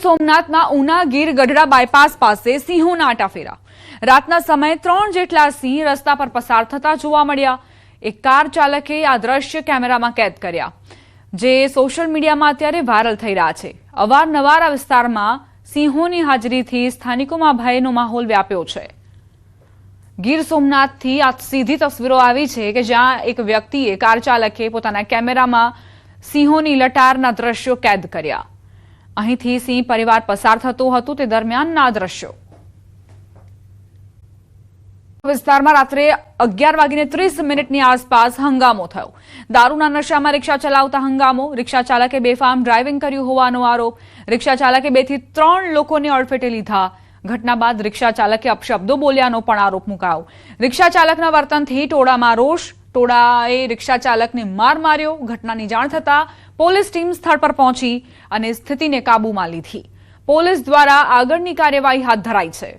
સોમનાથના Una Gir Gadhada bypass પાસે સિંહોના આટાફેરા। રાતના સમયે 3 જેટલા સિંહ રસ્તા પર પસાર થતા જોવા મળ્યા। એક કાર ચાલકે આ દ્રશ્ય કેમેરામાં કેદ કર્યા, જે સોશિયલ મીડિયામાં અત્યારે વાયરલ થઈ રહ્યા છે। અવારનવાર આ વિસ્તારમાં સિંહોની હાજરીથી સ્થાનિકોમાં ભયનો માહોલ વ્યાપ્યો છે। ગીર સોમનાથથી આ સીધી તસવીરો આવી છે કે જ્યાં એક વ્યક્તિએ કાર ચાલકે પોતાના કેમેરામાં સિંહોની લટારના દ્રશ્યો કેદ કર્યા। અહીંથી સિંહ પરિવાર પસાર થતો હતો તે દરમિયાનના દ્રશ્યો। વિસ્તારમાં રાત્રે 11:30ની આસપાસ હંગામો થયો। દારૂના નશામાં રિક્ષા ચલાવતા હંગામો। રિક્ષા ચાલકે બેફામ ડ્રાઇવિંગ કર્યું હોવાનો આરોપ। રિક્ષા ચાલકે 2 થી 3 લોકોને અડફેટે લીધા। ઘટના બાદ રિક્ષા ચાલકે અપશબ્દો બોલ્યાનો પણ આરોપ મુકાયો। રિક્ષા ચાલકના વર્તનથી ટોળામાં રોષ। ટોળાએ રિક્ષા ચાલકને માર માર્યો। ઘટનાની જાણ થતા પોલીસ ટીમ સ્થળ પર પહોંચી અને સ્થિતિને કાબૂમાં લીધી। પોલીસ દ્વારા આગળની કાર્યવાહી હાથ ધરાઈ છે।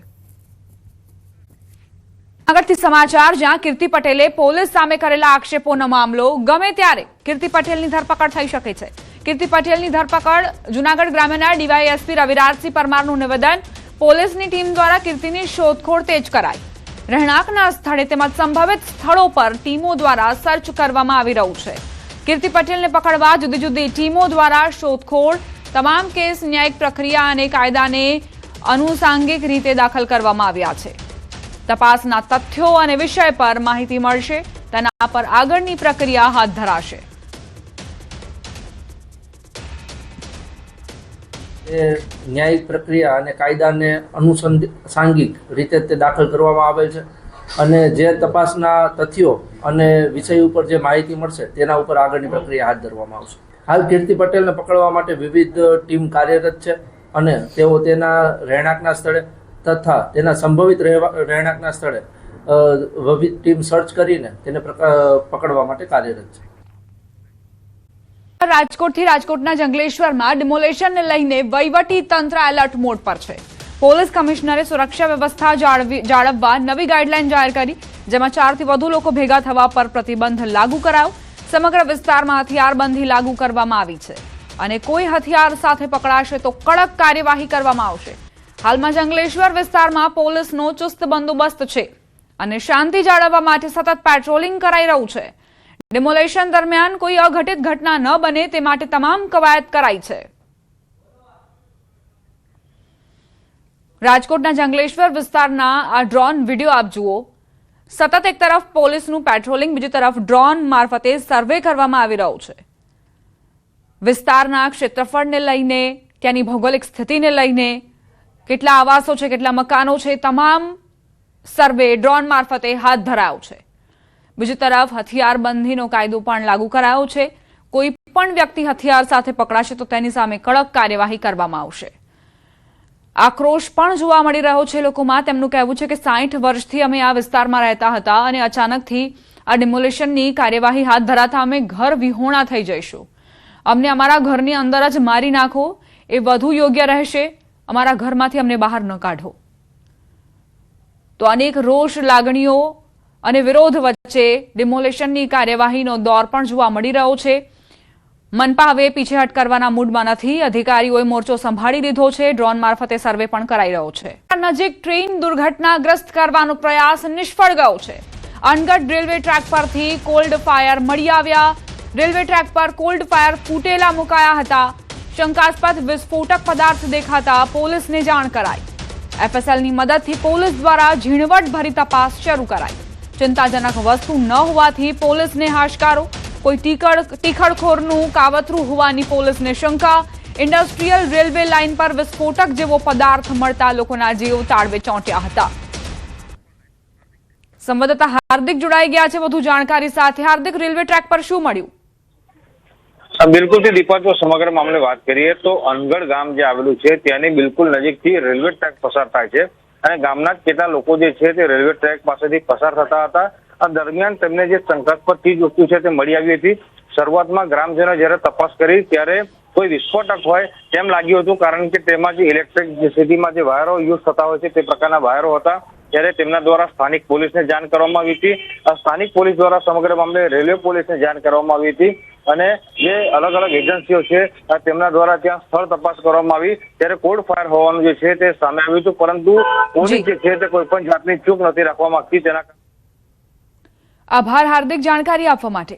આગળથી સમાચાર, જ્યાં કીર્તિ પટેલે પોલીસ સામે કરેલા આક્ષેપોનો મામલો ગમે ત્યારે કીર્તિ પટેલની ધરપકડ થઈ શકે છે। કીર્તિ પટેલની ધરપકડ જૂનાગઢ ગ્રામ્યના ડીવાયએસપી રવિરાજસિંહ પરમારનું નિવેદન। પોલીસની ટીમ દ્વારા કીર્તિની શોધખોળ તેજ કરાઈ। રહેણાંકના સ્થળે તેમજ સંભવિત સ્થળો પર ટીમો દ્વારા સર્ચ કરવામાં આવી રહ્યું છે। કીર્તિ પટેલને પકડવા જુદી જુદી ટીમો દ્વારા શોધખોળ। તમામ કેસ ન્યાયિક પ્રક્રિયા અને કાયદાને અનુસાંગિક રીતે દાખલ કરવામાં આવ્યા છે। તપાસના તથ્યો અને વિષય પર માહિતી મળશે, તેના પર આગળની પ્રક્રિયા હાથ ધરાશે। ન્યાયિક પ્રક્રિયા અને કાયદાને અનુસાંગિક રીતે તે દાખલ કરવામાં આવે છે અને જે તપાસના તથ્યો અને વિષય ઉપર જે માહિતી મળશે તેના ઉપર આગળની પ્રક્રિયા હાથ ધરવામાં આવશે। હાલ કીર્તિ પટેલને પકડવા માટે વિવિધ ટીમ કાર્યરત છે અને તેઓ તેના રહેણાંકના સ્થળે તથા તેના સંભવિત રહેણાંકના સ્થળે વિવિધ ટીમ સર્ચ કરીને તેને પકડવા માટે કાર્યરત છે। રાજકોટથી રાજકોટના જંગલેશ્વરમાં ડિમોલેશનને લઈને વહીવટી તંત્ર એલર્ટ મોડ પર છે। પોલીસ કમિશનરે સુરક્ષા વ્યવસ્થા જાળવવા નવી ગાઈડલાઈન જાહેર કરી, જેમાં 4 થી વધુ લોકો ભેગા થવા પર પ્રતિબંધ લાગુ કરાયો। સમગ્ર વિસ્તારમાં હથિયારબંધી લાગુ કરવામાં આવી છે અને કોઈ હથિયાર સાથે પકડાશે તો કડક કાર્યવાહી કરવામાં આવશે। હાલમાં જંગલેશ્વર વિસ્તારમાં પોલીસનો ચુસ્ત બંદોબસ્ત છે અને શાંતિ જાળવવા માટે સતત પેટ્રોલિંગ કરાઈ રહ્યું છે। ડિમોલેશન દરમિયાન કોઈ અઘટિત ઘટના ન બને તે માટે તમામ કવાયત કરાઈ છે। રાજકોટના જંગલેશ્વર વિસ્તારના આ ડ્રોન વિડીયો આપ જુઓ। સતત એક તરફ પોલીસનું પેટ્રોલિંગ, બીજી તરફ ડ્રોન મારફતે સર્વે કરવામાં આવી રહ્યો છે। વિસ્તારના ક્ષેત્રફળને લઈને, ત્યાંની ભૌગોલિક સ્થિતિને લઈને, કેટલા આવાસો છે, કેટલા મકાનો છે, તમામ સર્વે ડ્રોન મારફતે હાથ ધરાયો છે। બીજી તરફ હથિયારબંધીનો કાયદો પણ લાગુ કરાયો છે। કોઈ પણ વ્યક્તિ હથિયાર સાથે પકડાશે તો તેની સામે કડક કાર્યવાહી કરવામાં આવશે। આક્રોશ પણ જોવા મળી રહ્યો છે લોકોમાં। તેમનું કહેવું છે કે 60 વર્ષથી અમે આ વિસ્તારમાં રહેતા હતા અને અચાનકથી આ ડિમોલેશનની કાર્યવાહી હાથ ધરાતા અમે ઘર વિહોણા થઈ જઈશું। અમને અમારા ઘરની અંદર જ મારી નાખો એ વધુ યોગ્ય રહેશે। અમારા ઘરમાંથી અમને બહાર ન કાઢો। તો અનેક રોષ લાગણીઓ અને વિરોધ વચ્ચે ડિમોલેશનની કાર્યવાહીનો દોર પણ જોવા મળી રહ્યો છે। મનપા હવે પીછેહટ કરવાના મૂડમાં નથી। અધિકારીઓએ મોરચો સંભાળી લીધો છે। ડ્રોન મારફતે સર્વે પણ કરાઈ રહ્યો છે। નજીક ટ્રેન દુર્ઘટનાગ્રસ્ત કરવાનો પ્રયાસ નિષ્ફળ ગયો છે। અનગઢ રેલવે ટ્રેક પરથી કોલ્ડ ફાયર મળી આવ્યા। રેલવે ટ્રેક પર કોલ્ડ ફાયર ફૂટેલા મુકાયા હતા। શંકાસ્પદ વિસ્ફોટક પદાર્થ દેખાતા પોલીસને જાણ કરાઈ। એફએસએલની મદદથી પોલીસ દ્વારા ઝીણવટભરી તપાસ શરૂ કરાઈ। ચિંતાજનક વસ્તુ ન હોવાથી પોલીસને હાશકારો। કોઈ ટીખળખોરનું કાવતરું હોવાની પોલીસને શંકા। ઇન્ડસ્ટ્રીયલ રેલવે લાઇન પર વિસ્ફોટક જેવો પદાર્થ મળતા લોકોના જીવ તાળવે ચોંટ્યા હતા। સંવાદદાતા હાર્દિક જોડાઈ ગયા છે વધુ જાણકારી સાથે। હાર્દિક, રેલવે ટ્રેક પર શું મળ્યું? બિલકુલ થી દીપા, જો સમગ્ર મામલે વાત કરીએ તો અનગઢ ગામ જે આવેલું છે ત્યાંની બિલકુલ નજીકથી રેલવે ટ્રેક પસાર થાય છે અને ગામના જ કેટલા લોકો જે છે તે રેલવે ટ્રેક પાસેથી પસાર થતા હતા। આ દરમિયાન તેમને જે શંકાસ્પદ ચીજ વસ્તુ છે તે મળી આવી હતી। શરૂઆતમાં ગ્રામજનો જયારે તપાસ કરી ત્યારે કોઈ વિસ્ફોટક હોય તેમ લાગ્યું હતું, કારણ કે તેમાં જે ઇલેક્ટ્રિસિટીમાં જે વાયરો યુઝ થતા હોય છે તે પ્રકારના વાયરો હતા। ત્યારે તેમના દ્વારા સ્થાનિક પોલીસને જાણ કરવામાં આવી હતી। સ્થાનિક પોલીસ દ્વારા સમગ્ર મામલે રેલવે પોલીસને જાણ કરવામાં આવી હતી અને જે અલગ અલગ એજન્સીઓ છે તેમના દ્વારા ત્યાં સ્થળ તપાસ કરવામાં આવી ત્યારે કોડ ફાયર હોવાનું જે છે તે સામે આવ્યું હતું, પરંતુ પોલીસ જે છે તે કોઈ પણ જાતની ચૂક નથી રાખવા માંગતી. તેના આભાર હાર્દિક જાણકારી આપવા માટે.